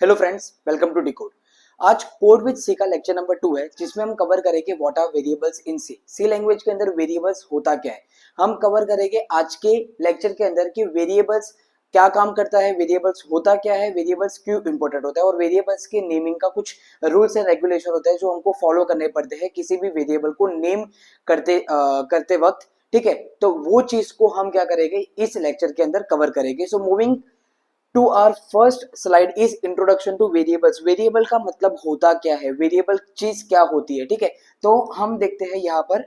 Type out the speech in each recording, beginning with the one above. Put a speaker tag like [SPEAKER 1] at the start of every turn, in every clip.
[SPEAKER 1] Hello friends, welcome to Decode. आज code with C का lecture number 2 है, जिसमें हम कवर करेंगे what are variables in C. C language के अंदर वेरिएबल्स होता क्या है, हम कवर करेंगे आज के लेक्चर के अंदर कि वेरिएबल्स क्या काम करता है, वेरिएबल्स होता क्या है, वेरिएबल्स क्यों इंपॉर्टेंट होता है और वेरिएबल्स के नेमिंग का कुछ रूल्स एंड रेगुलेशन होता है जो हमको फॉलो करने पड़ते हैं किसी भी वेरिएबल को नेम करते वक्त। ठीक है, तो वो चीज को हम क्या करेंगे इस लेक्चर के अंदर कवर करेंगे। So moving to our first slide is introduction to variables. Variable का मतलब होता क्या है, वेरिएबल चीज क्या होती है। ठीक है, तो हम देखते हैं यहाँ पर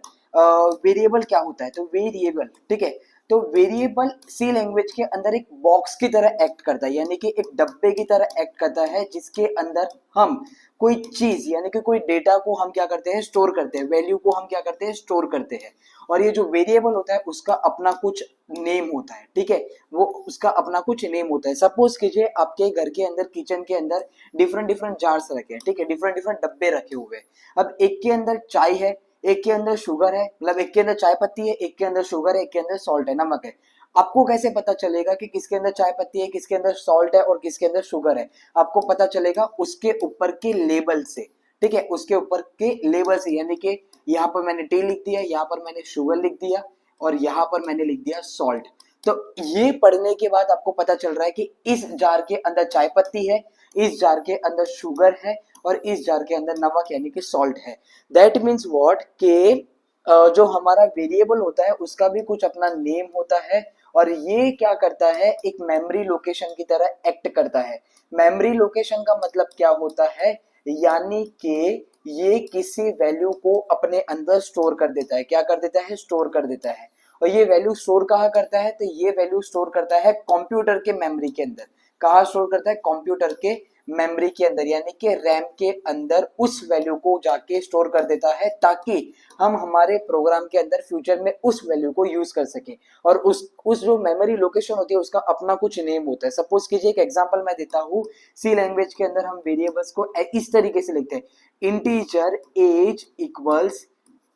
[SPEAKER 1] वेरिएबल क्या होता है। तो वेरिएबल, ठीक है, तो वेरिएबल सी लैंग्वेज के अंदर एक बॉक्स की तरह एक्ट करता है, यानी कि एक डब्बे की तरह एक्ट करता है जिसके अंदर हम कोई चीज यानी कि कोई डेटा को हम क्या करते हैं, स्टोर करते हैं, वैल्यू को हम क्या करते हैं, स्टोर करते हैं। और ये जो वेरिएबल होता है उसका अपना कुछ नेम होता है। ठीक है, वो उसका अपना कुछ नेम होता है। सपोज कीजिए आपके घर के अंदर, किचन के अंदर डिफरेंट डिफरेंट जार्स रखे हैं। ठीक है, डिफरेंट डिफरेंट डब्बे रखे हुए हैं। अब एक के अंदर चाय है, एक के अंदर शुगर है, मतलब एक के अंदर चाय पत्ती है, एक के अंदर शुगर है, एक के अंदर सॉल्ट है, नमक है। आपको कैसे पता चलेगा कि किसके अंदर चाय पत्ती है, किसके अंदर सॉल्ट है और किसके अंदर शुगर है? आपको पता चलेगा उसके ऊपर के लेबल से। ठीक है, उसके ऊपर के लेबल से, यानी कि यहाँ पर मैंने टी लिख दिया, यहाँ पर मैंने शुगर लिख दिया और यहाँ पर मैंने लिख दिया सॉल्ट। तो ये पढ़ने के बाद आपको पता चल रहा है कि इस जार के अंदर चाय पत्ती है, इस जार के अंदर शुगर है और इस जार के अंदर नमक यानी कि सॉल्ट है। दैट मीन्स व्हाट के जो हमारा वेरिएबल होता है उसका भी कुछ अपना नेम होता है और ये क्या करता है, एक मेमोरी लोकेशन की तरह एक्ट करता है। मेमोरी लोकेशन का मतलब क्या होता है, यानी कि ये किसी वैल्यू को अपने अंदर स्टोर कर देता है। क्या कर देता है, स्टोर कर देता है। और ये वैल्यू स्टोर कहाँ करता है, तो ये वैल्यू स्टोर करता है कंप्यूटर के मेमोरी के अंदर। कहाँ स्टोर करता है, कंप्यूटर के मेमोरी के अंदर, यानी कि रैम के अंदर उस वैल्यू को जाके स्टोर कर देता है ताकि हम हमारे प्रोग्राम के अंदर फ्यूचर में उस वैल्यू को यूज कर सके। और उस जो मेमोरी लोकेशन होती है उसका अपना कुछ नेम होता है। सपोज कीजिए एक एग्जांपल मैं देता हूँ। सी लैंग्वेज के अंदर हम वेरिएबल्स को इस तरीके से लिखते हैं, integer age equals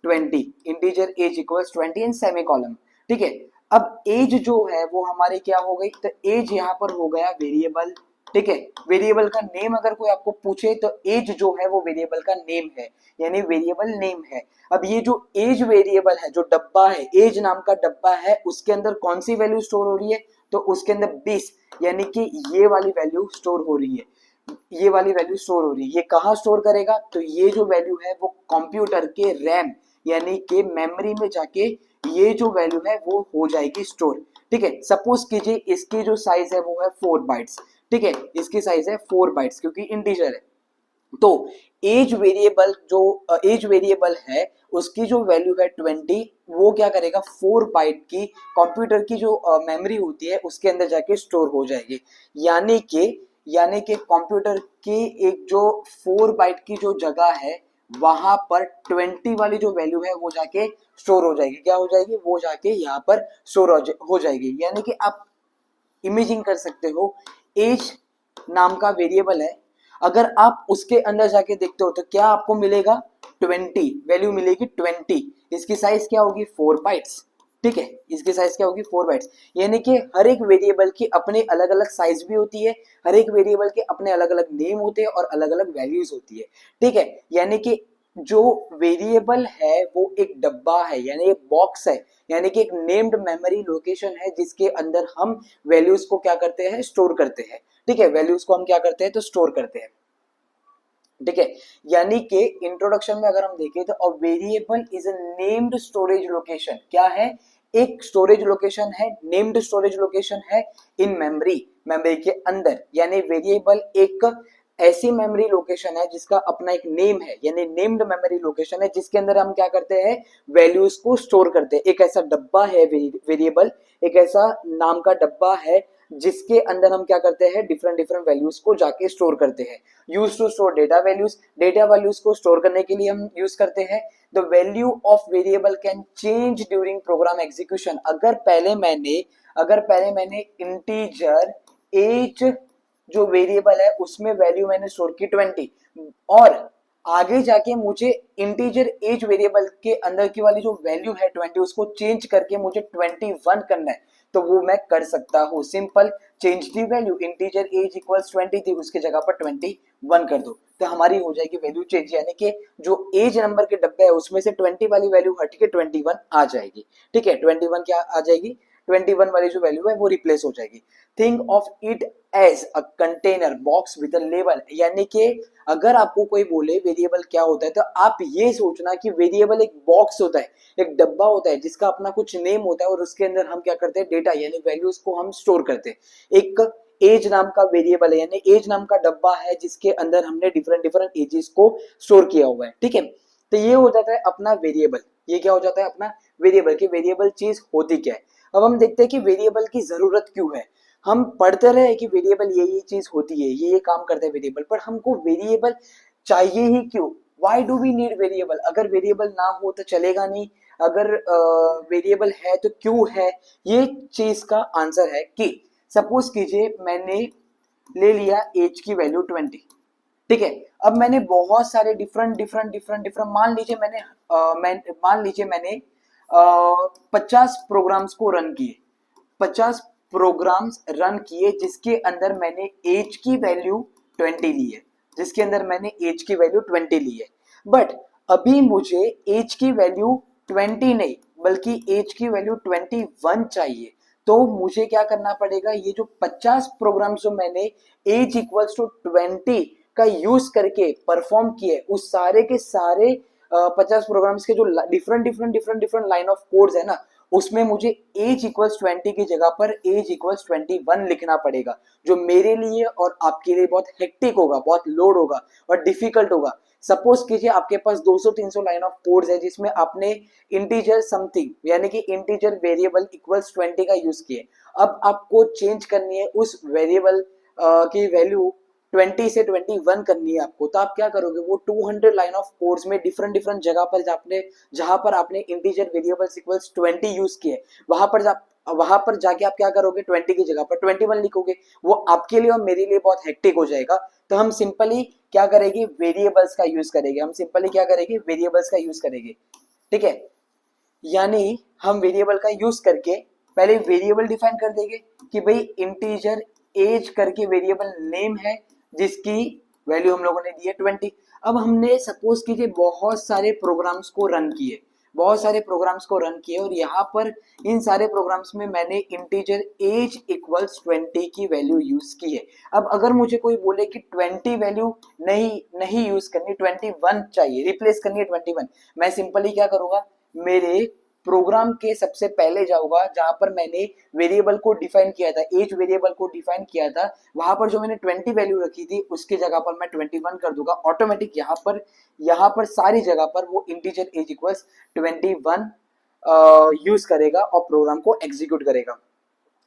[SPEAKER 1] 20, integer age equals 20 in semicolon. ठीक है, अब एज जो है वो हमारे क्या हो गई, तो एज यहाँ पर हो गया वेरिएबल। ठीक है, वेरिएबल का नेम अगर कोई आपको पूछे तो एज जो है वो वेरिएबल का नेम है, यानी वेरिएबल नेम है। अब ये जो एज वेरिएबल है, जो डब्बा है, एज नाम का डब्बा है, उसके अंदर कौन सी वैल्यू स्टोर हो रही है, तो उसके अंदर 20 यानी कि ये वाली वैल्यू स्टोर हो रही है। ये वाली वैल्यू स्टोर हो रही है। ये कहाँ स्टोर करेगा, तो ये जो वैल्यू है वो कंप्यूटर के रैम यानी कि मेमोरी में जाके ये जो वैल्यू है वो हो जाएगी स्टोर। ठीक है, सपोज कीजिए इसकी जो साइज है वो है 4 बाइट्स। ठीक है, इसकी साइज है 4 बाइट्स क्योंकि इंटीजर है। तो एज वेरिएबल जो एज वेरिएबल है उसकी जो वैल्यू है 20, वो क्या करेगा, 4 बाइट की कंप्यूटर की जो मेमोरी होती है उसके अंदर जाके स्टोर हो जाएगी। यानी कि कंप्यूटर की एक जो 4 बाइट की जो जगह है वहां पर 20 वाली जो वैल्यू है वो जाके स्टोर हो जाएगी। क्या हो जाएगी, वो जाके यहाँ पर स्टोर हो जाएगी। यानी कि आप इमेजिन कर सकते हो, एज नाम का वेरिएबल है, अगर आप उसके अंदर जाके देखते हो तो क्या आपको मिलेगा, 20 वैल्यू मिलेगी 20। इसकी साइज क्या होगी, 4 बाइट्स। ठीक है, इसकी साइज क्या होगी, 4 बाइट्स। यानी कि हर एक वेरिएबल की अपने अलग अलग साइज भी होती है, हर एक वेरिएबल के अपने अलग अलग नेम होते हैं और अलग अलग वैल्यूज होती है। ठीक है, यानी कि जो वेरिएबल है वो एक डब्बा है, यानी एक बॉक्स है, यानी कि एक नेम्ड मेमोरी लोकेशन है जिसके अंदर हम वैल्यूज को क्या करते हैं, स्टोर करते हैं। ठीक है, वैल्यूज को हम क्या करते हैं, तो स्टोर करते हैं। ठीक है, यानी कि इंट्रोडक्शन में अगर हम देखें तो a variable is a named storage location. क्या है, एक स्टोरेज लोकेशन है, नेम्ड स्टोरेज लोकेशन है इन मेमोरी के अंदर। यानी वेरिएबल एक ऐसी मेमोरी लोकेशन है जिसका अपना एक नेम है, यानी नेम्ड मेमोरी लोकेशन है जिसके अंदर हम क्या करते हैं, वैल्यूज को स्टोर करते हैं। एक ऐसा डब्बा है वेरिएबल, एक ऐसा नाम का डब्बा है जिसके अंदर हम क्या करते हैं, डिफरेंट डिफरेंट वैल्यूज को जाके स्टोर करते हैं। Use to store data values, data values को स्टोर करने के लिए हम यूज करते हैं। The value of variable can change during program execution. अगर पहले मैंने इंटीजर एज जो वेरिएबल है उसमें वैल्यू मैंने स्टोर की 20 और आगे जाके मुझे इंटीजर एज वेरिएबल के अंदर की वाली जो वैल्यू है 20 उसको चेंज करके मुझे 21 करना है, तो वो मैं कर सकता हूँ। Simple change the value, integer age equals 20 थी उसकी जगह पर 21 कर दो, तो हमारी हो जाएगी वैल्यू चेंज, यानी कि जो एज नंबर के डब्बे है उसमें से 20 वाली वैल्यू हट के 21 आ जाएगी। ठीक है, 21 क्या आ जाएगी, 21 वाली जो वैल्यू है वो रिप्लेस हो जाएगी। Think of it as a container box with a label, यानी कि अगर आपको कोई बोले वेरिएबल क्या होता है तो आप ये सोचना कि वेरिएबल एक बॉक्स होता है, एक डब्बा होता है जिसका अपना कुछ नेम होता है और उसके अंदर हम क्या करते हैं, डेटा यानी वैल्यूज को हम स्टोर करते हैं। एक एज नाम का वेरिएबल है, यानी एज नाम का डब्बा है जिसके अंदर हमने डिफरेंट डिफरेंट एजेस को स्टोर किया हुआ है। ठीक है, तो ये हो जाता है अपना वेरिएबल। ये क्या हो जाता है अपना वेरिएबल, की वेरिएबल चीज होती क्या है। अब हम देखते हैं कि वेरिएबल की जरूरत क्यों है। हम पढ़ते रहे कि वेरिएबल ये चीज होती है, ये काम करते हैं वेरिएबल, पर हमको वेरिएबल चाहिए ही क्यों, why do we need variable. अगर वेरिएबल ना हो तो चलेगा नहीं, अगर वेरिएबल है तो क्यों है। ये चीज का आंसर है कि सपोज कीजिए मैंने ले लिया एज की वैल्यू 20। ठीक है, अब मैंने बहुत सारे डिफरेंट मान लीजिए मैंने 50 प्रोग्राम्स को रन किए, 50 प्रोग्राम्स रन किए जिसके अंदर मैंने एज की वैल्यू 20 ली है, जिसके अंदर मैंने एज की वैल्यू 20 ली है। बट अभी मुझे एज की वैल्यू 20 नहीं बल्कि एज की वैल्यू 21 चाहिए। तो मुझे क्या करना पड़ेगा, ये जो 50 प्रोग्राम्स जो मैंने एज इक्वल्स टू 20 का यूज करके परफॉर्म किए, उस सारे के सारे 50 प्रोग्राम्स के जो डिफरेंट लाइन ऑफ कोड्स है ना, उसमें मुझे एज इक्वल्स 20 की जगह पर एज इक्वल्स 21 लिखना पड़ेगा, जो मेरे लिए और आपके लिए बहुत हेक्टिक होगा, बहुत लोड होगा और डिफिकल्ट होगा। सपोज कीजिए आपके पास 200-300 लाइन ऑफ कोड्स है जिसमें आपने इंटीजर समथिंग यानी कि इंटीजर वेरिएबल इक्वल्स 20 का यूज किए। अब आपको चेंज करनी है उस वेरिएबल की वैल्यू 20 से 21 करनी है आपको, तो आप क्या करोगे, वो 200 लाइन ऑफ कोड्स में डिफरेंट जगह पर आपने जहां पर आपने इंटीजर वेरिएबल्स इक्वल्स 20 यूज किए, वहां पर जाके आप क्या करोगे, 20 की जगह पर 21 लिखोगे। वो आपके लिए और मेरे लिए बहुत हेक्टिक हो जाएगा। तो हम सिंपली क्या करेंगे, वेरिएबल्स का यूज करेंगे। हम सिंपली क्या करेंगे, वेरिएबल्स का यूज करेंगे। ठीक है, यानी हम वेरिएबल का यूज करके पहले वेरिएबल डिफाइन कर देंगे कि भाई इंटीजर एज करके वेरिएबल नेम है जिसकी वैल्यू हम लोगों ने दी है 20। अब हमने सपोज कीजिए बहुत सारे प्रोग्राम्स को रन किए, और यहाँ पर इन सारे प्रोग्राम्स में मैंने इंटीजर एज इक्वल्स 20 की वैल्यू यूज की है। अब अगर मुझे कोई बोले कि 20 वैल्यू नहीं यूज करनी, 21 चाहिए, रिप्लेस करनी है 21, मैं सिंपली क्या करूंगा, मेरे प्रोग्राम के सबसे पहले जाऊंगा जहां पर मैंने वेरिएबल को डिफाइन किया था, एज वेरिएबल को डिफाइन किया था, वहां पर जो मैंने 20 वैल्यू रखी थी उसकी जगह पर मैं 21 कर दूंगा। ऑटोमेटिक यहाँ पर सारी जगह पर वो इंटीजर एज इक्वल्स 21 यूज करेगा और प्रोग्राम को एग्जीक्यूट करेगा।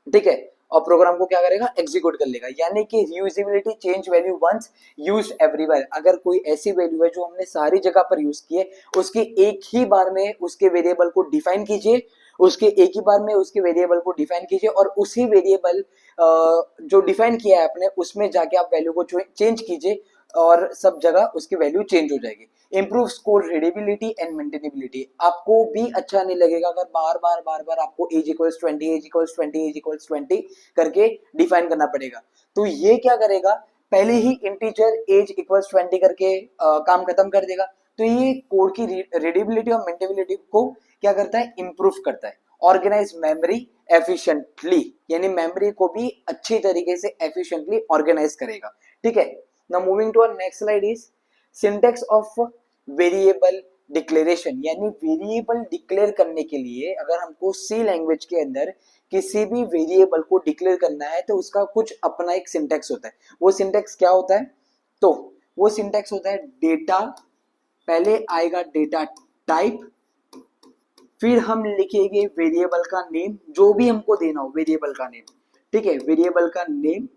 [SPEAKER 1] ठीक है, और प्रोग्राम को क्या करेगा, एग्जीक्यूट कर लेगा। यानी कि reusability, change value once used everywhere. अगर कोई ऐसी वैल्यू है जो हमने सारी जगह पर यूज की है, उसके एक ही बार में उसके वेरिएबल को डिफाइन कीजिए, और उसी वेरिएबल जो डिफाइन किया है आपने उसमें जाके आप वैल्यू को चेंज कीजिए और सब जगह उसकी वैल्यू चेंज हो जाएगी। Improve score readability and maintainability. आपको भी अच्छा नहीं लगेगा अगर बार बार आपको एज इक्वल्स 20 करके डिफाइन करना पड़ेगा। तो ये क्या करेगा, पहले ही इंटीजर एज इक्वल्स 20 करके काम खत्म कर देगा। तो ये कोड की रीडेबिलिटी और मेंटेनेबिलिटी को क्या करता है, इंप्रूव करता है। ऑर्गेनाइज मेमोरी एफिशिएंटली, यानी मेमोरी को भी अच्छी तरीके से एफिशिएंटली ऑर्गेनाइज करेगा। ठीक है, now moving to our next slide is syntax of variable declaration. यानी वेरिएबल डिक्लेयर करने के लिए अगर हमको सी लैंग्वेज के अंदर किसी भी वेरिएबल को डिक्लेयर करना है तो उसका कुछ अपना एक सिंटेक्स होता है। वो सिंटेक्स क्या होता है, तो वो सिंटेक्स होता है डेटा, पहले आएगा डेटा टाइप, फिर हम लिखेंगे वेरिएबल का नेम, जो भी हमको देना हो वेरिएबल का नेम। ठीक है, वेरिएबल का नेम।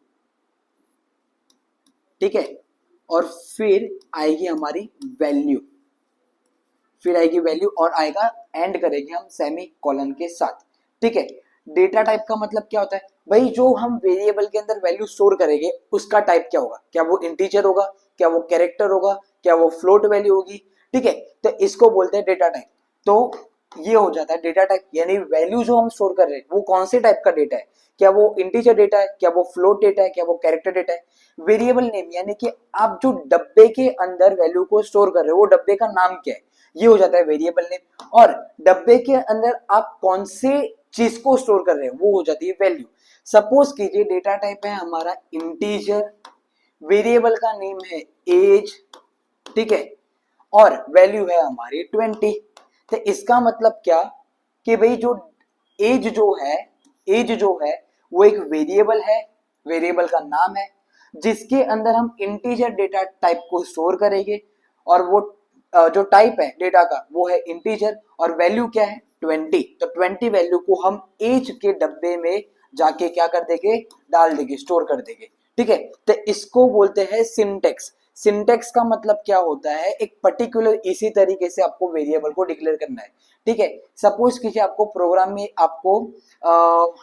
[SPEAKER 1] ठीक है, और फिर आएगी हमारी वैल्यू, और आएगा एंड करेंगे हम सेमी कॉलन के साथ। ठीक है, डेटा टाइप का मतलब क्या होता है, भाई जो हम वेरिएबल के अंदर वैल्यू स्टोर करेंगे उसका टाइप क्या होगा, क्या वो इंटीजर होगा, क्या वो कैरेक्टर होगा, क्या वो फ्लोट वैल्यू होगी। ठीक है, तो इसको बोलते हैं डेटा टाइप। तो ये हो जाता है डेटा टाइप, यानी वैल्यू जो हम स्टोर कर रहे हैं वो कौन से टाइप का डेटा है, क्या वो इंटीजर डेटा है, क्या वो फ्लोट डेटा है, क्या वो कैरेक्टर डेटा है। वेरिएबल नेम यानी कि आप जो डब्बे के अंदर वैल्यू को स्टोर कर रहे हो वो डब्बे का नाम क्या है, ये हो जाता है वेरिएबल नेम। और डब्बे के अंदर आप कौन से चीज को स्टोर कर रहे हैं वो हो जाती है वैल्यू। सपोज कीजिए डेटा टाइप है हमारा इंटीजर, वेरिएबल का नेम है एज, ठीक है, और वैल्यू है हमारी 20। तो इसका मतलब क्या कि भाई जो एज जो है, एज जो है वो एक वेरिएबल है, वेरिएबल का नाम है जिसके अंदर हम इंटीजर डेटा टाइप को स्टोर करेंगे। और वो जो टाइप है डेटा का वो है इंटीजर और वैल्यू क्या है 20। तो 20 वैल्यू को हम एज के डब्बे में जाके क्या कर देंगे, डाल देंगे, स्टोर कर देंगे, ठीक है। तो इसको बोलते हैं सिंटेक्स। सिंटेक्स का मतलब क्या होता है, एक पर्टिकुलर इसी तरीके से आपको वेरिएबल को डिक्लेयर करना है, ठीक है। सपोज कीजिए आपको प्रोग्राम में आपको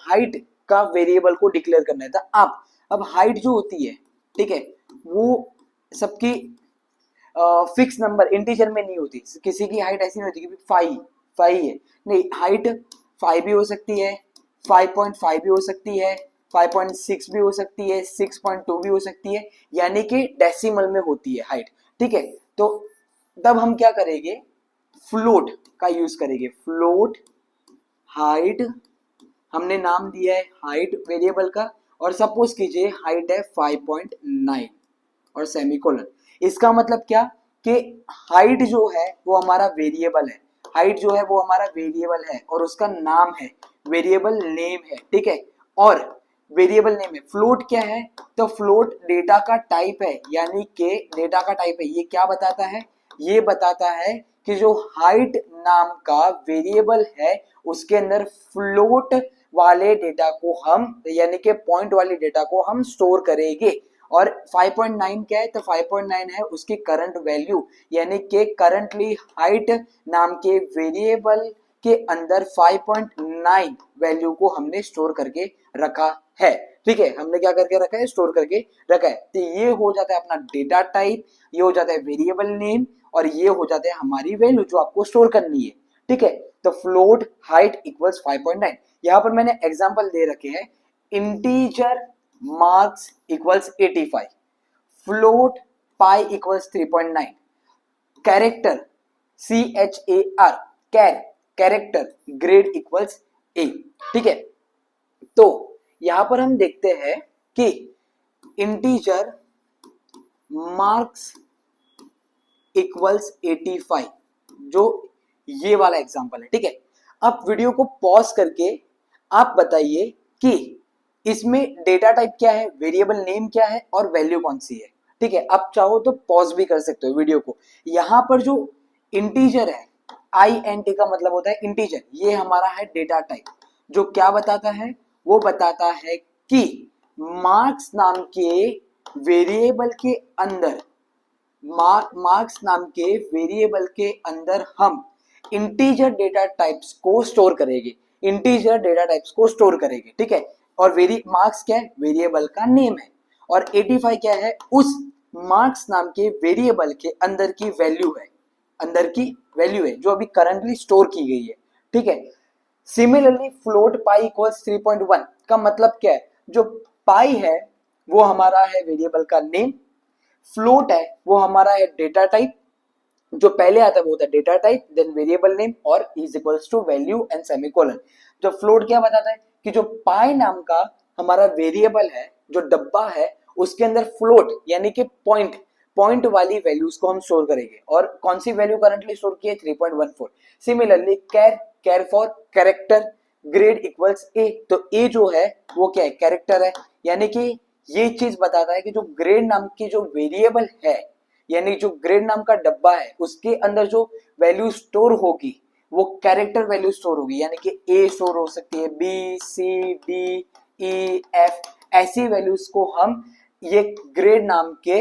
[SPEAKER 1] हाइट का वेरिएबल को डिक्लेयर करना है, तो आप अब हाइट जो होती है, ठीक है, वो सबकी फिक्स नंबर इंटीजर में नहीं होती। किसी की हाइट ऐसी नहीं होती कि 5 है, नहीं, हाइट 5 भी हो सकती है, 5.5 भी हो सकती है, 5.6 भी हो सकती है, 6.2 भी हो सकती है, यानी कि डेसिमल में होती है हाइट, ठीक है। तो तब हम क्या करेंगे, फ्लोट का यूज करेंगे, फ्लोट हाइट, हमने नाम दिया है हाइट वेरिएबल का, और सपोज कीजिए हाइट है 5.9 और सेमीकोलन। इसका मतलब क्या कि हाइट जो है वो हमारा वेरिएबल है, हाइट जो है वो हमारा वेरिएबल है और उसका नाम है, वेरिएबल नेम है, ठीक है। और वेरिएबल नेम है, फ्लोट क्या है, तो फ्लोट डेटा का टाइप है, यानी कि डेटा का टाइप है। ये क्या बताता है, ये बताता है कि जो हाइट नाम का वेरिएबल है उसके अंदर फ्लोट वाले डेटा को हम, यानी कि पॉइंट वाले डेटा को हम स्टोर करेंगे। और 5.9 क्या है, तो 5.9 है उसकी करंट वैल्यू, यानी कि करंटली हाइट नाम के वेरिएबल के अंदर 5.9 वैल्यू को हमने स्टोर करके रखा है, ठीक है। हमने क्या करके रखा है, स्टोर करके रखा है। तो ये हो जाता है अपना डेटा टाइप, ये हो जाता है वेरिएबल नेम, और ये हो जाता है हमारी वैल्यू जो आपको स्टोर करनी है, ठीक है। तो फ्लोट हाइट इक्वल्स 5.9। यहां पर मैंने एग्जांपल दे रखे हैं, integer marks equals 85, float pi equals 3.9, character CHAR character grade equals A, ठीक है। तो यहां पर हम देखते हैं कि इंटीजर मार्क्स इक्वल्स 85, जो ये वाला एग्जांपल है, ठीक है। अब वीडियो को पॉज करके आप बताइए कि इसमें डेटा टाइप क्या है, वेरिएबल नेम क्या है और वैल्यू कौन सी है, ठीक है। आप चाहो तो पॉज भी कर सकते हो वीडियो को। यहां पर जो इंटीजर है, INT का मतलब होता है इंटीजर, ये हमारा है डेटा टाइप, जो क्या बताता है, वो बताता है कि मार्क्स नाम के वेरिएबल के अंदर, मार्क्स नाम के वेरिएबल के अंदर हम इंटीजर डेटा टाइप्स को स्टोर करेंगे, इंटीजर डेटा टाइप्स को स्टोर करेंगे, ठीक है। और मार्क्स क्या है, वेरिएबल का नेम है, और 85 क्या है, उस मार्क्स नाम के वेरिएबल के अंदर की वैल्यू है, अंदर की वैल्यू है जो अभी करंटली स्टोर की गई है, ठीक है। सिमिलरली फ्लोट पाई इक्वल्स 3.1 का मतलब क्या है, जो पाई है वो हमारा है वेरिएबल का नेम, फ्लोट है वो हमारा है डेटा टाइप, जो पहले आता है वो होता है data type, then variable name और is equals to value and semicolon. जो फ्लोट क्या बताता है कि जो पाई नाम का हमारा वेरिएबल है, जो डब्बा है, उसके अंदर फ्लोट यानी कि पॉइंट, पॉइंट वाली वैल्यूज को हम स्टोर करेंगे। और कौन सी वैल्यू करंटली स्टोर की है, 3.14। Similarly char for character grade equals A, तो A जो है वो क्या है, कैरेक्टर है, यानी कि ये चीज बताता है कि जो ग्रेड नाम की जो वेरिएबल है, यानी जो ग्रेड नाम का डब्बा है उसके अंदर जो वैल्यू स्टोर होगी वो कैरेक्टर वैल्यू स्टोर होगी, यानी कि A स्टोर हो सकती है, B C D E F, ऐसी वैल्यूज को हम ये ग्रेड नाम के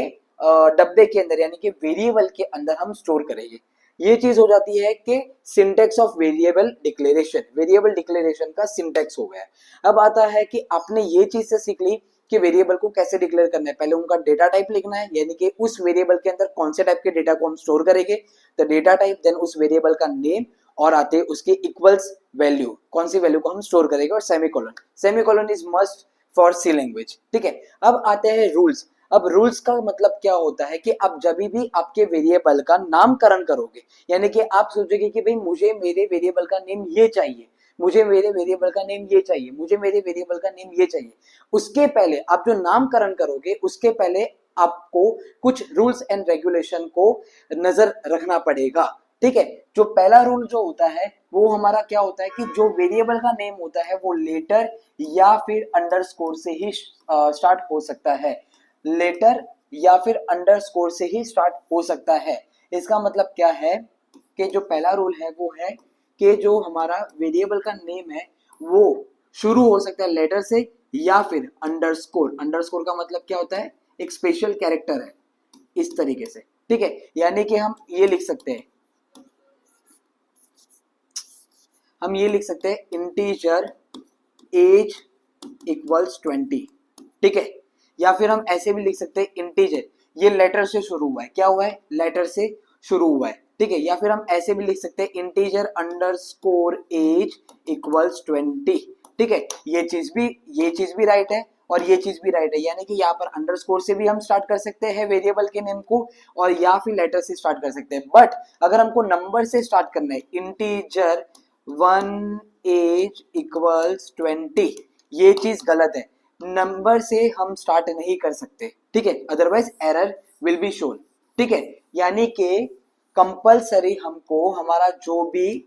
[SPEAKER 1] डब्बे के अंदर यानी कि वेरिएबल के अंदर हम स्टोर करेंगे। ये चीज हो जाती है कि syntax of variable declaration, variable declaration का सिंटेक्स हो गया। अब आता है कि आपने ये चीज से सीख ली कि वेरिएबल को कैसे डिक्लेयर करना है। पहले उनका डेटा टाइप लिखना है, यानी कि उस वेरिएबल के अंदर कौन से टाइप के डेटा को हम स्टोर करेंगे, तो डेटा टाइप, देन उस वेरिएबल का नेम, और आते हैं उसके इक्वल्स वैल्यू, कौन सी वैल्यू को हम स्टोर करेंगे, और semicolon. Semicolon is must for C language, ठीक है। अब आते हैं रूल्स। अब रूल्स का मतलब क्या होता है कि आप जब भी आपके वेरिएबल का नामकरण करोगे, यानी कि आप सोचोगे कि भाई मुझे मेरे वेरिएबल का नेम ये चाहिए, मुझे मेरे वेरिएबल का नेम ये चाहिए, मुझे मेरे वेरिएबल का नेम ये चाहिए, उसके पहले आप जो नामकरण करोगे उसके पहले आपको कुछ रूल्स एंड रेगुलेशन को नजर रखना पड़ेगा, ठीक है। जो पहला रूल जो होता है वो हमारा क्या होता है कि जो वेरिएबल का नेम होता है वो लेटर या फिर अंडरस्कोर से ही स्टार्ट हो सकता है, लेटर या फिर अंडरस्कोर से ही स्टार्ट हो सकता है। इसका मतलब क्या है कि जो पहला रूल है वो है कि जो हमारा वेरिएबल का नेम है वो शुरू हो सकता है लेटर से या फिर अंडरस्कोर। अंडरस्कोर का मतलब क्या होता है, एक स्पेशल कैरेक्टर है, इस तरीके से, ठीक है। यानी कि हम ये लिख सकते हैं, हम ये लिख सकते हैं इंटीजर एज इक्वल्स 20, ठीक है। या फिर हम ऐसे भी लिख सकते हैं इंटीजर, ये लेटर से शुरू हुआ है, क्या हुआ है, लेटर से शुरू हुआ है, ठीक है। या फिर हम ऐसे भी लिख सकते हैं इंटीजर अंडरस्कोर एज इक्वल्स 20, ठीक है। ये चीज भी राइट है और ये चीज भी राइट है, यानी कि यहाँ पर अंडरस्कोर से भी हम स्टार्ट कर सकते हैं वेरिएबल के नेम को और या फिर लेटर से स्टार्ट कर सकते हैं। बट अगर हमको नंबर से स्टार्ट करना है, इंटीजर 1 एज इक्वल्स 20, ये चीज गलत है, नंबर से हम स्टार्ट नहीं कर सकते, ठीक है, otherwise error will be shown, ठीक है। यानी कि कंपलसरी हमको हमारा जो भी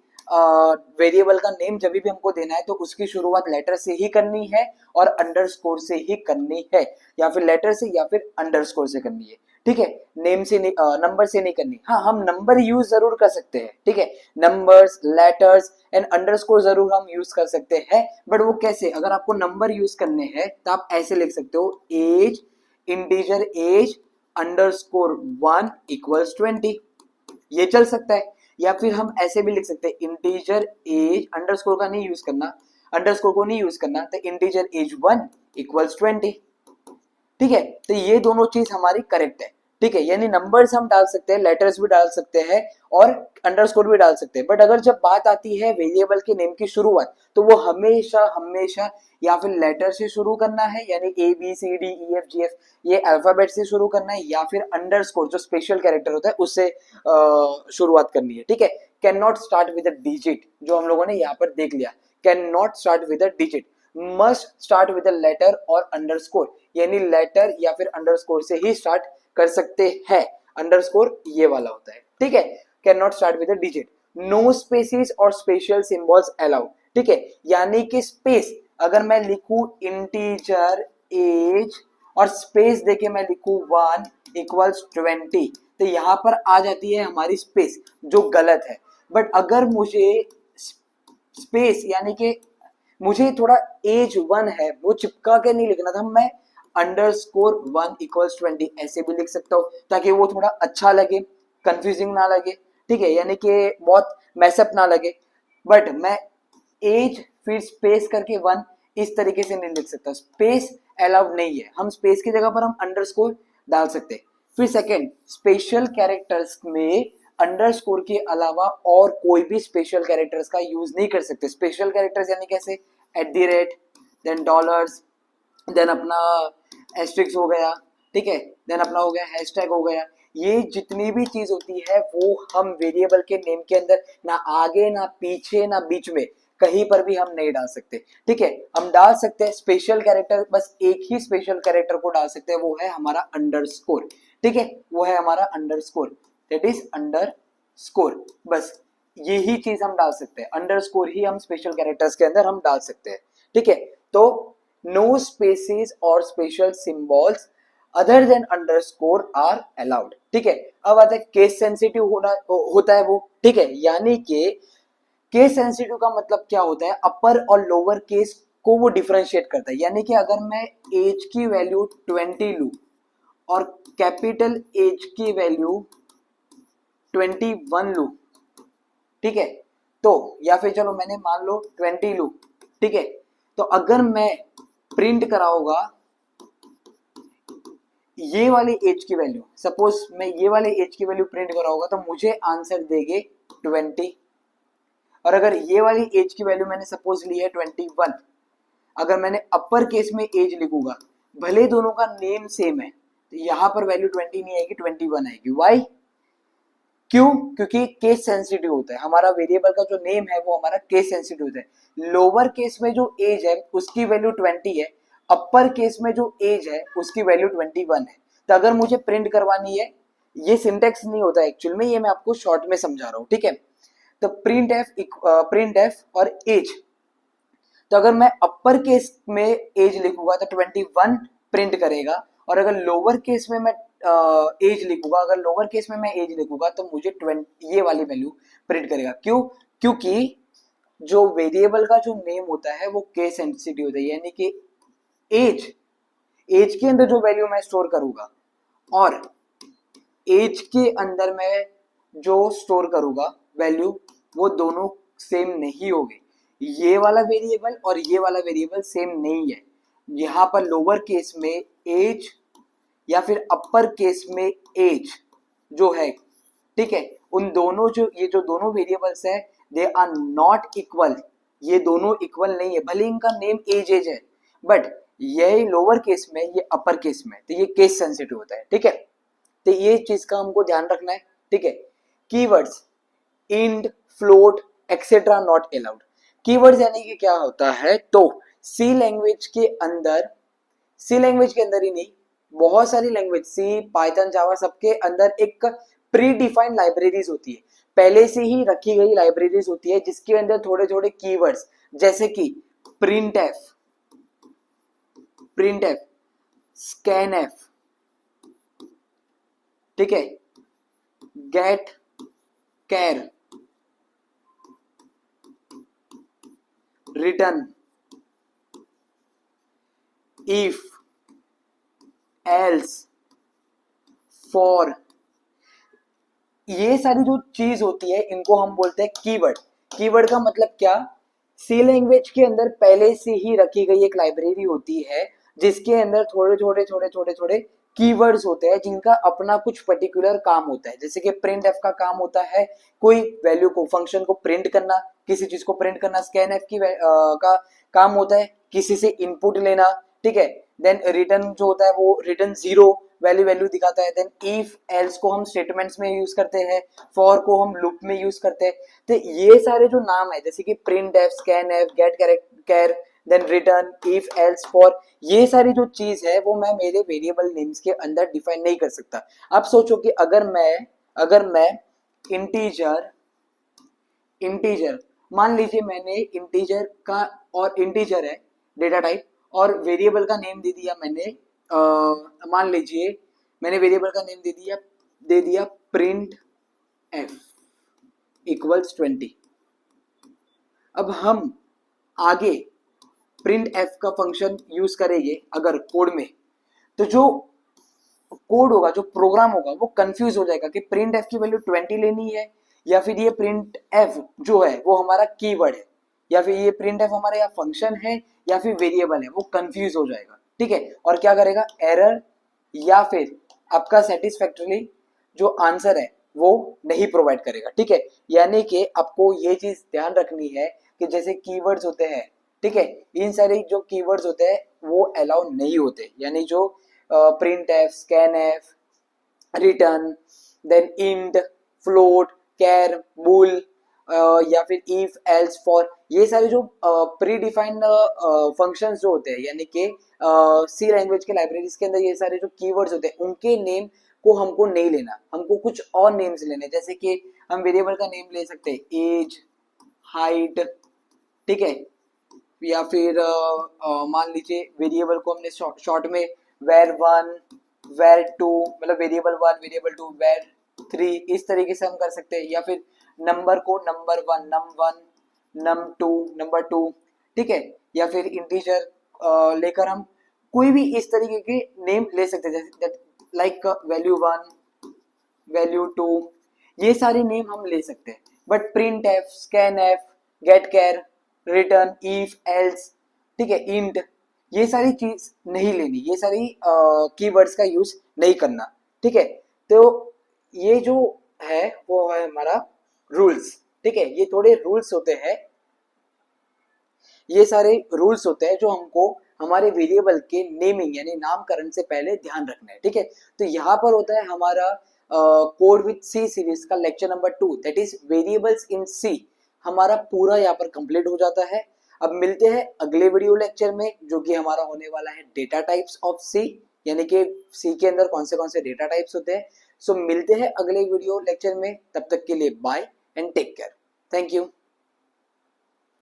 [SPEAKER 1] वेरिएबल का नेम जब भी हमको देना है तो उसकी शुरुआत लेटर से ही करनी है और अंडरस्कोर से ही करनी है, या फिर लेटर से या फिर अंडरस्कोर से करनी है, ठीक है। नेम से नहीं, नंबर से नहीं करनी। हाँ, हम नंबर यूज जरूर कर सकते हैं, ठीक है, नंबर्स, लेटर्स एंड अंडरस्कोर जरूर हम यूज कर सकते हैं, बट वो कैसे, अगर आपको नंबर यूज करने हैं तो आप ऐसे लिख सकते हो, as integer age underscore 1 equals 20, ये चल सकता है। या फिर हम ऐसे भी लिख सकते हैं, इंटीजर एज, अंडरस्कोर का नहीं यूज करना, अंडरस्कोर को नहीं यूज करना, तो इंटीजर एज 1 इक्वल्स 20, ठीक है। तो ये दोनों चीज हमारी करेक्ट है, ठीक है। यानी नंबर्स हम डाल सकते हैं, लेटर्स भी डाल सकते हैं और अंडरस्कोर भी डाल सकते हैं, बट अगर जब बात आती है वेरिएबल के नेम की शुरुआत तो वो हमेशा हमेशा या फिर लेटर से शुरू करना है, यानी A B C D E F G F, ये अल्फाबेट से शुरू करना है, या फिर अंडरस्कोर जो स्पेशल कैरेक्टर होता है उससे शुरुआत करनी है, ठीक है। Can not start with a digit, जो हम लोगों ने यहाँ पर देख लिया, can not start with a digit, must start with a letter और अंडरस्कोर, यानी लेटर या फिर अंडरस्कोर से ही स्टार्ट कर सकते हैं, अंडरस्कोर ये वाला होता है, ठीक है। Can not start with a digit, no spaces और स्पेशल सिंबल्स अलाउड, ठीक है। यानी कि स्पेस, अगर मैं लिखूं इंटीजर एज और स्पेस देके मैं लिखूं 1 इक्वल्स 20, तो यहां पर आ जाती है हमारी स्पेस, जो गलत है। बट अगर मुझे स्पेस यानी कि मुझे थोड़ा एज 1 है वो चिपका के नहीं लिखना था, मैं अंडरस्कोर 1 इक्वल्स 20 ऐसे भी लिख सकता हूँ, ताकि वो थोड़ा अच्छा लगे, कंफ्यूजिंग ना लगे, ठीक है, यानी कि बहुत मैसअप ना लगे। बट मैं एज फिर स्पेस करके 1 इस तरीके से नहीं लिख सकता, स्पेस अलाउड नहीं है, हम स्पेस की जगह पर हम अंडरस्कोर डाल सकते हैं। फिर सेकेंड, स्पेशल कैरेक्टर्स में अंडरस्कोर के अलावा और कोई भी स्पेशल कैरेक्टर्स का यूज नहीं कर सकते। स्पेशल कैरेक्टर्स यानी कैसे, @, देन डॉलर्स, देन अपना एस्ट्रिक्स हो गया, ठीक है, देन अपना हो गया हैशटैग हो गया, ये जितनी भी चीज होती है वो हम वेरिएबल के नेम के अंदर ना आगे ना पीछे ना बीच में कहीं पर भी हम नहीं डाल सकते, ठीक है। हम डाल सकते हैं स्पेशल कैरेक्टर, बस एक ही स्पेशल कैरेक्टर को डाल सकते हैं, वो है हमारा अंडरस्कोर, ठीक है, वो है हमारा अंडरस्कोर, दैट इज अंडरस्कोर, बस यही चीज हम डाल सकते हैं, अंडरस्कोर ही हम स्पेशल कैरेक्टर्स के अंदर हम डाल सकते हैं, ठीक है। तो नो स्पेसेस और special symbols other than underscore are allowed, ठीक है। अब आता है केस सेंसिटिव होता है वो, ठीक है, यानी कि केस सेंसिटिव का मतलब क्या होता है, अपर और लोअर केस को वो डिफरेंशिएट करता है, यानी कि अगर मैं एज की वैल्यू 20 लूं और कैपिटल एज की वैल्यू 21 लूं, ठीक है, तो या फिर चलो मैंने मान लो 20 लूं, ठीक है, तो अगर मैं प्रिंट कराऊंगा ये वाली एज की वैल्यू, सपोज मैं ये वाले एज की वैल्यू प्रिंट कराऊंगा तो मुझे आंसर देगे 20, और अगर ये वाली एज की वैल्यू मैंने सपोज ली है 21, अगर मैंने अपर केस में एज लिखूंगा, भले दोनों का नेम सेम है, तो यहाँ पर वैल्यू 20 नहीं आएगी, 21 आएगी। वाई? क्यों? क्योंकि केस सेंसिटिव होता है, हमारा वेरिएबल का जो नेम है वो हमारा केस सेंसिटिव होता है। लोअर केस में जो एज है उसकी वैल्यू 20 है, अपर केस में जो एज है उसकी वैल्यू 21 है। तो अगर मुझे प्रिंट करवानी है, ये सिंटेक्स नहीं होता एक्चुअल में, ये मैं आपको शॉर्ट में समझा रहा हूँ, ठीक है। तो प्रिंट एफ और एज, तो अगर मैं अपर केस में एज लिखूंगा तो 21 प्रिंट करेगा, और अगर लोअर केस में मैं एज लिखूंगा, अगर लोअर केस में मैं एज लिखूंगा तो मुझे 20 ये वाली वैल्यू प्रिंट करेगा। क्यों? क्योंकि जो वेरिएबल का जो नेम होता है वो केस सेंसिटिव होता है, यानी कि एज एज के अंदर जो वैल्यू मैं स्टोर करूंगा और एज के अंदर मैं जो स्टोर करूंगा वैल्यू, वो दोनों सेम नहीं होगी। ये वाला वेरिएबल और ये वाला वेरिएबल सेम नहीं है। यहाँ पर लोअर केस में एज या फिर अपर केस में एज जो है, ठीक है, उन दोनों ये जो दोनों वेरिएबल्स है, दे आर नॉट इक्वल। ये दोनों इक्वल नहीं है, भले इनका नेम एज है, बट ये लोअर केस में, ये अपर केस में, तो ये केस सेंसिटिव होता है, ठीक है। तो ये चीज का हमको ध्यान रखना है, ठीक है। Keywords int, float etcetera not allowed. Keywords यानी कि क्या होता है, तो सी लैंग्वेज के अंदर, सी लैंग्वेज के अंदर ही नहीं, बहुत सारी लैंग्वेज, सी, पाइथन, जावा, सबके अंदर एक प्री डिफाइंड लाइब्रेरीज होती है, पहले से ही रखी गई लाइब्रेरीज होती है, जिसके अंदर थोड़े थोड़े कीवर्ड्स, जैसे कि प्रिंट एफ, स्कैन एफ, ठीक है, गेट, कैर, रिटर्न, इफ, एल्स, फॉर, ये सारी जो चीज होती है इनको हम बोलते हैं कीवर्ड। कीवर्ड का मतलब क्या, सी लैंग्वेज के अंदर पहले से ही रखी गई एक लाइब्रेरी होती है, जिसके अंदर थोड़े थोड़े छोटे छोटे छोटे कीवर्ड्स होते हैं, जिनका अपना कुछ पर्टिकुलर काम होता है। जैसे कि प्रिंट एफ का काम होता है कोई वैल्यू को, फंक्शन को प्रिंट करना, किसी चीज को प्रिंट करना। स्कैन एफ का काम होता है किसी से इनपुट लेना, ठीक है। देन रिटर्न जो होता है वो रिटर्न जीरो वैल्यू दिखाता है। देन इफ एल्स को हम स्टेटमेंट्स में यूज करते हैं, फॉर को हम लूप में यूज करते हैं। तो ये सारे जो नाम है, जैसे कि प्रिंट एफ, स्कैन एफ, गेट कैर, then return, if, else, for, ये सारी जो चीज है वो मैं मेरे वेरिएबल नेम्स के अंदर डिफाइन नहीं कर सकता। अब सोचो कि अगर मैं इंटीजर मान लीजिए मैंने इंटीजर का, और इंटीजर है डेटा टाइप, और वेरिएबल का नेम दे दिया मैंने, मान लीजिए मैंने वेरिएबल का नेम दे दिया प्रिंट एफ इक्वल्स 20। अब हम आगे प्रिंट एफ का फंक्शन यूज करेंगे अगर कोड में, तो जो कोड होगा, जो प्रोग्राम होगा, वो कंफ्यूज हो जाएगा कि प्रिंट एफ की वैल्यू 20 लेनी है, या फिर ये प्रिंट एफ जो है वो हमारा कीवर्ड है, या फिर ये प्रिंट एफ हमारा या फंक्शन है या फिर वेरिएबल है, वो कंफ्यूज हो जाएगा, ठीक है। और क्या करेगा, एरर या फिर आपका सेटिस्फैक्टरली जो आंसर है वो नहीं प्रोवाइड करेगा, ठीक है। यानी कि आपको ये चीज ध्यान रखनी है कि जैसे कीवर्ड्स होते हैं, ठीक है, इन सारे जो कीवर्ड्स होते हैं वो अलाउ नहीं होते, यानी जो printf, scanf, return, then int, float, char, bool, या फिर इफ, एल्स, फॉर, ये सारे जो प्री डिफाइंड फंक्शंस जो होते हैं, यानी कि सी लैंग्वेज के लाइब्रेरीज के अंदर ये सारे जो कीवर्ड्स होते हैं, उनके नेम को हमको नहीं लेना, हमको कुछ और नेम्स लेने। जैसे कि हम वेरिएबल का नेम ले सकते हैं एज, हाइट, ठीक है, या फिर मान लीजिए वेरिएबल को हमने शॉर्ट में var1, var2, मतलब वेरिएबल 1, वेरिएबल 2, var3, इस तरीके से हम कर सकते हैं। या फिर नंबर को num1, num2, num2, ठीक है। या फिर इंटीजर लेकर हम कोई भी इस तरीके के नेम ले सकते हैं, जैसे लाइक value1, value2, ये सारे नेम हम ले सकते हैं। But printf, scanf, गेट कैर, रिटर्न, इफ, एल्स, ठीक है, इंट, ये सारी चीज नहीं लेनी, ये सारी कीवर्ड्स का यूज नहीं करना, ठीक है। तो ये जो है वो है हमारा रूल्स, ठीक है, ये थोड़े रूल्स होते हैं, ये सारे रूल्स होते हैं जो हमको हमारे वेरिएबल के नेमिंग यानी नामकरण से पहले ध्यान रखना है। ठीक है, तो यहाँ पर होता है हमारा कोड विद सी सीरीज का lecture number 2 that is variables in C हमारा पूरा यहाँ पर कंप्लीट हो जाता है। अब मिलते हैं अगले वीडियो लेक्चर में जो कि हमारा होने वाला है डेटा टाइप्स ऑफ सी, यानी कि सी के अंदर कौन से डेटा टाइप्स होते हैं। सो मिलते हैं अगले वीडियो लेक्चर में, तब तक के लिए bye and take care. Thank you.